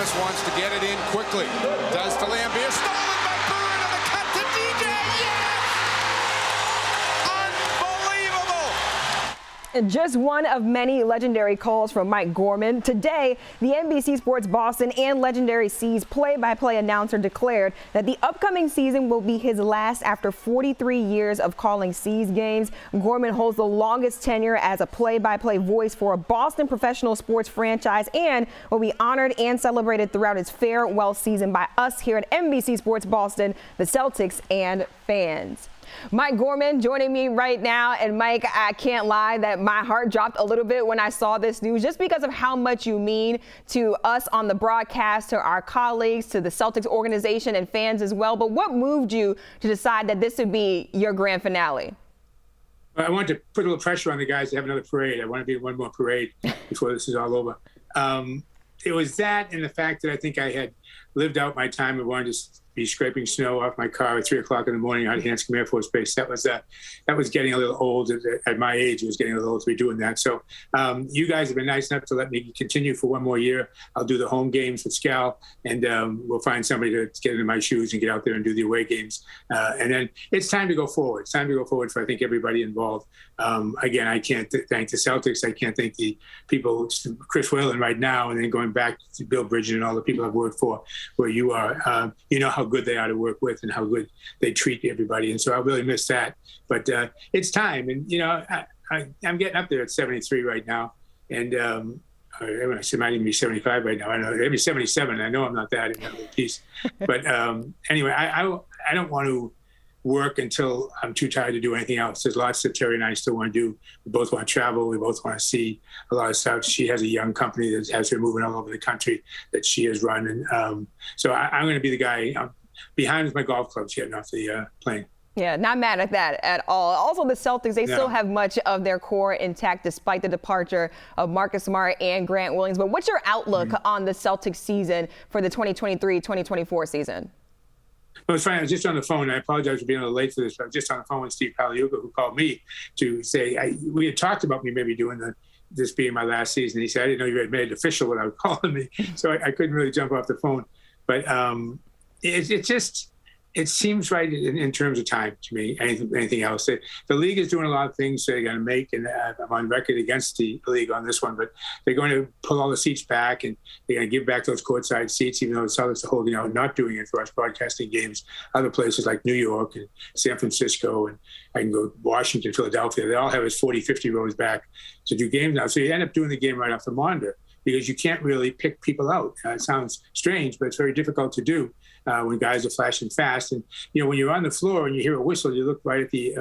Thomas wants to get it in quickly. Does to Lambier. Stolen by Bird on the cut to DJ. Yes! Unbelievable! Just one of many legendary calls from Mike Gorman. Today, the NBC Sports Boston and legendary C's play-by-play announcer declared that the upcoming season will be his last after 43 years of calling C's games. Gorman holds the longest tenure as a play-by-play voice for a Boston professional sports franchise and will be honored and celebrated throughout his farewell season by us here at NBC Sports Boston, the Celtics, and fans. Mike Gorman joining me right now. And Mike, I can't lie that my heart dropped a little bit when I saw this news just because of how much you mean to us on the broadcast, to our colleagues, to the Celtics organization and fans as well. But what moved you to decide that this would be your grand finale? I wanted to put a little pressure on the guys to have another parade. I want to be in one more parade before this is all over. It was that and the fact that I think I had lived out my time and wanted to be scraping snow off my car at 3 o'clock in the morning out of Hanscom Air Force Base. That was getting a little old at my age. It was getting a little old to be doing that. So you guys have been nice enough to let me continue for one more year. I'll do the home games with Scal, and we'll find somebody to get into my shoes and get out there and do the away games. And then it's time to go forward. It's time to go forward for, I think, everybody involved. Again, I can't thank the Celtics. I can't thank the people, Chris Whalen right now, and then going back to Bill Bridget and all the people I've worked for where you are. You know how good they are to work with and how good they treat everybody. And so I really miss that. But it's time. And, you know, I'm getting up there at 73 right now. And I said, might even be 75 right now. I know maybe 77. I know I'm not that in that little piece. But anyway, I don't want to work until I'm too tired to do anything else. There's lots that Terry and I still want to do. We both want to travel. We both want to see a lot of stuff. She has a young company that has her moving all over the country that she has run. And so I'm going to be the guy behind with my golf clubs getting off the plane. Yeah, not mad at that at all. Also, the Celtics, they still have much of their core intact despite the departure of Marcus Smart and Grant Williams. But what's your outlook on the Celtics season for the 2023-2024 season? Well, it's funny. I was just on the phone. I apologize for being a little late for this, but I was just on the phone with Steve Paliuca, who called me to say we had talked about me maybe doing this being my last season. He said, I didn't know you had made it official without calling me, so I couldn't really jump off the phone. But it seems right in terms of time to me. Anything else? The league is doing a lot of things they're going to make, and I'm on record against the league on this one. But they're going to pull all the seats back, and they're going to give back those courtside seats, even though the Celtics are holding out, not doing it for us broadcasting games. Other places like New York and San Francisco, and I can go Washington, Philadelphia. They all have us 40, 50 rows back to do games now. So you end up doing the game right off the monitor because you can't really pick people out. It sounds strange, but it's very difficult to do. When guys are flashing fast. And, you know, when you're on the floor and you hear a whistle, you look right at the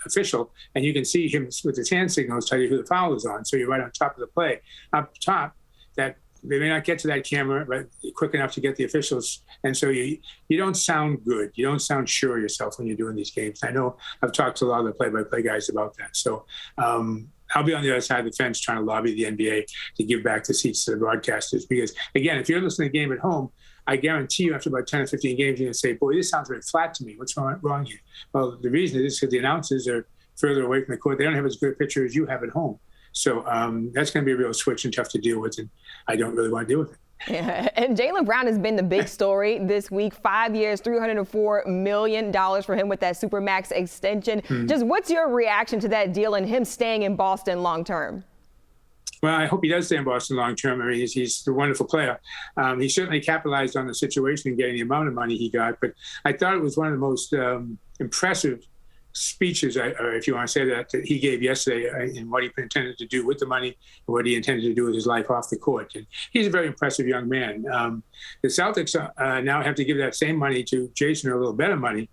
official and you can see him with his hand signals tell you who the foul is on. So you're right on top of the play. Up top, that they may not get to that camera but quick enough to get the officials. And so you don't sound good. You don't sound sure of yourself when you're doing these games. I know I've talked to a lot of the play-by-play guys about that. So I'll be on the other side of the fence trying to lobby the NBA to give back the seats to the broadcasters. Because, again, if you're listening to the game at home, I guarantee you after about 10 or 15 games, you're going to say, boy, this sounds very flat to me. What's wrong here? Well, the reason is because the announcers are further away from the court. They don't have as good a picture as you have at home. So that's going to be a real switch and tough to deal with, and I don't really want to deal with it. Yeah. And Jaylen Brown has been the big story this week. 5 years, $304 million for him with that supermax extension. Just what's your reaction to that deal and him staying in Boston long term? Well, I hope he does stay in Boston long term. I mean, he's a wonderful player. He certainly capitalized on the situation and getting the amount of money he got. But I thought it was one of the most impressive speeches, or if you want to say that he gave yesterday in what he intended to do with the money and what he intended to do with his life off the court. And he's a very impressive young man. The Celtics now have to give that same money to Jason, or a little better money,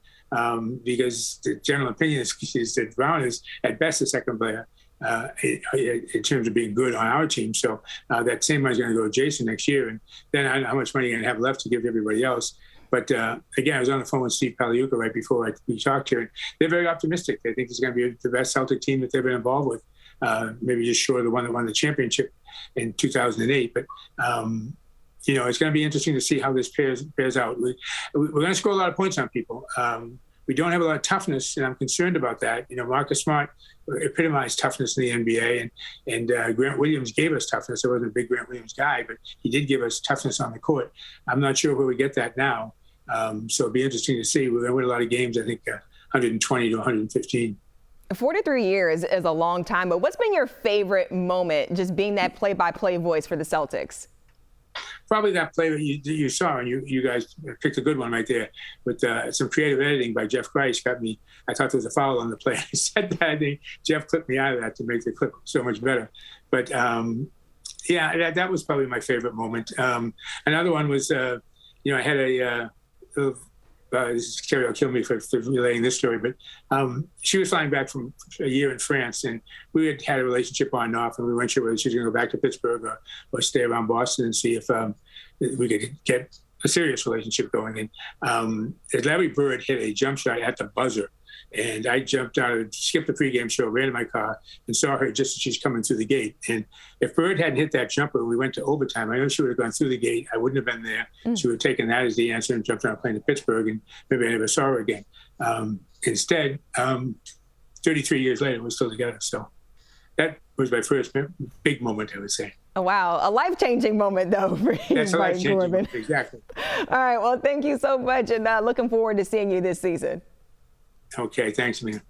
because the general opinion is that Brown is at best a second player. In terms of being good on our team. So that same money is going to go to Jason next year. And then I know how much money you're going to have left to give to everybody else. But again, I was on the phone with Steve Paliuca right before we talked here. They're very optimistic. They think it's going to be the best Celtic team that they've been involved with. Maybe just short of the one that won the championship in 2008. But, you know, it's going to be interesting to see how this pairs out. We're going to score a lot of points on people. we don't have a lot of toughness, and I'm concerned about that. Marcus Smart epitomized toughness in the NBA, and Grant Williams gave us toughness. I wasn't a big Grant Williams guy, but he did give us toughness on the court. I'm not sure where we get that now. So it'll be interesting to see. We're going to win a lot of games, I think 120 to 115. 43 years is a long time, but what's been your favorite moment just being that play-by-play voice for the Celtics? Probably that play that you saw, and you guys picked a good one right there. With some creative editing by Jeff Christ got me. I thought there was a foul on the play. I said that. I think Jeff clipped me out of that to make the clip so much better. But yeah, that was probably my favorite moment. Another one was, I had Carrie will kill me for relaying this story, but she was flying back from a year in France, and we had a relationship on and off, and we weren't sure whether she was going to go back to Pittsburgh or stay around Boston and see if we could get a serious relationship going. And Larry Bird hit a jump shot at the buzzer, and I jumped out, skipped the pregame show, ran to my car, and saw her just as she's coming through the gate. And if Bird hadn't hit that jumper, we went to overtime. I know she would have gone through the gate. I wouldn't have been there. She would have taken that as the answer and jumped around playing to Pittsburgh, and maybe I never saw her again. Instead, 33 years later, we're still together. So that was my first big moment, I would say. Oh, wow. A life-changing moment, though, for you, That's a life-changing Gorman. moment, exactly. All right. Well, thank you so much, and looking forward to seeing you this season. Okay, thanks, Amina.